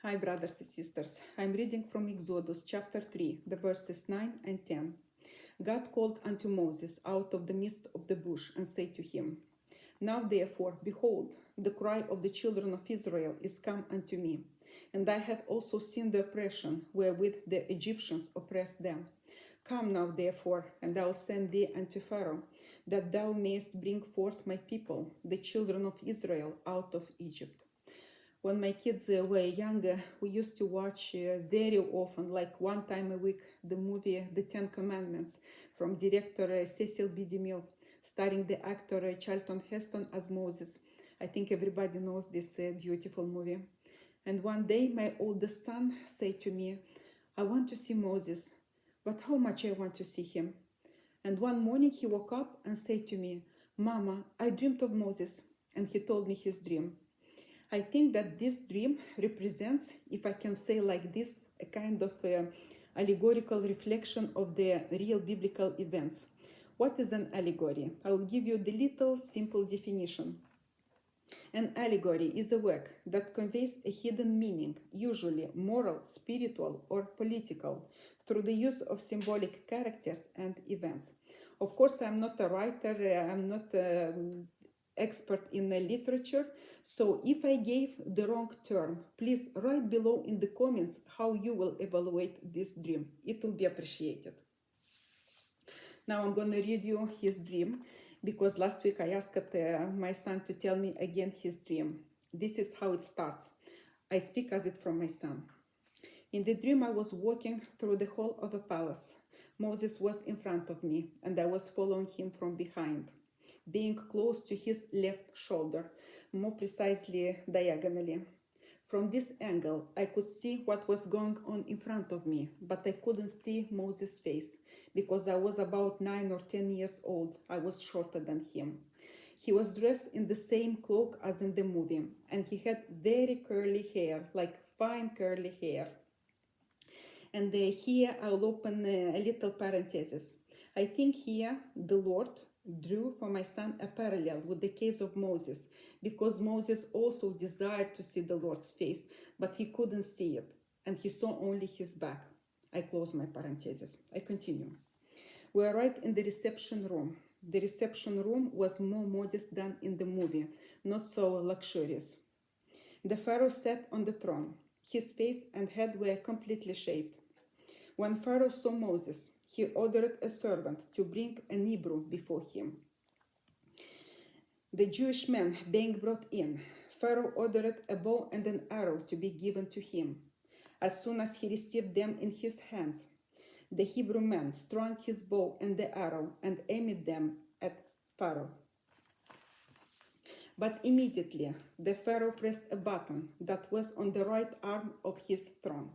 Hi, brothers and sisters. I'm reading from Exodus chapter 3, the verses 9 and 10. God called unto Moses out of the midst of the bush and said to him, Now therefore, behold, the cry of the children of Israel is come unto me, and I have also seen the oppression wherewith the Egyptians oppressed them. Come now therefore, and I will send thee unto Pharaoh, that thou mayest bring forth my people, the children of Israel, out of Egypt. When my kids were younger, we used to watch very often, like one time a week, the movie The Ten Commandments from director Cecil B. DeMille, starring the actor Charlton Heston as Moses. I think everybody knows this beautiful movie. And one day, my oldest son said to me, I want to see Moses, but how much I want to see him. And one morning he woke up and said to me, Mama, I dreamed of Moses. And he told me his dream. I think that this dream represents, if I can say like this, a kind of allegorical reflection of the real biblical events. What is an allegory? I will give you the little simple definition. An allegory is a work that conveys a hidden meaning, usually moral, spiritual, or political, through the use of symbolic characters and events. Of course, I'm not a writer, I'm not expert in literature, so if I gave the wrong term, please write below in the comments how you will evaluate this dream. It will be appreciated. Now I'm going to read you his dream, because last week I asked my son to tell me again his dream. This is how it starts. I speak as it from my son. In the dream, I was walking through the hall of a palace. Moses was in front of me, and I was following him from behind, being close to his left shoulder, more precisely diagonally. From this angle, I could see what was going on in front of me, but I couldn't see Moses' face, because I was about 9 or 10 years old. I was shorter than him. He was dressed in the same cloak as in the movie, and he had very curly hair, like fine curly hair. And here I'll open a little parenthesis. I think here the Lord drew for my son a parallel with the case of Moses, because Moses also desired to see the Lord's face, but he couldn't see it, and he saw only his back. I close my parenthesis. I continue. We arrived in the reception room. The reception room was more modest than in the movie, not so luxurious. The Pharaoh sat on the throne. His face and head were completely shaved. When Pharaoh saw Moses, he ordered a servant to bring an Hebrew before him. The Jewish men being brought in, Pharaoh ordered a bow and an arrow to be given to him. As soon as he received them in his hands, the Hebrew man strung his bow and the arrow and aimed them at Pharaoh. But immediately the Pharaoh pressed a button that was on the right arm of his throne.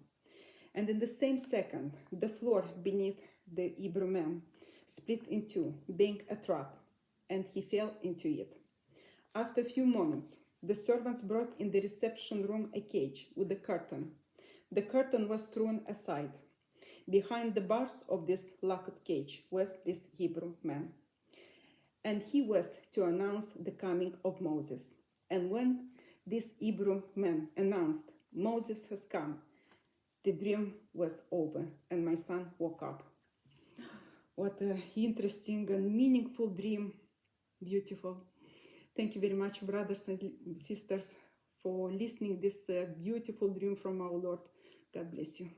And in the same second, the floor beneath the Hebrew man split in two, being a trap, and he fell into it. After a few moments, the servants brought in the reception room a cage with a curtain. The curtain was thrown aside. Behind the bars of this locked cage was this Hebrew man. And he was to announce the coming of Moses. And when this Hebrew man announced, Moses has come, the dream was over, and my son woke up. What an interesting and meaningful dream. Beautiful. Thank you very much, brothers and sisters, for listening this beautiful dream from our Lord. God bless you.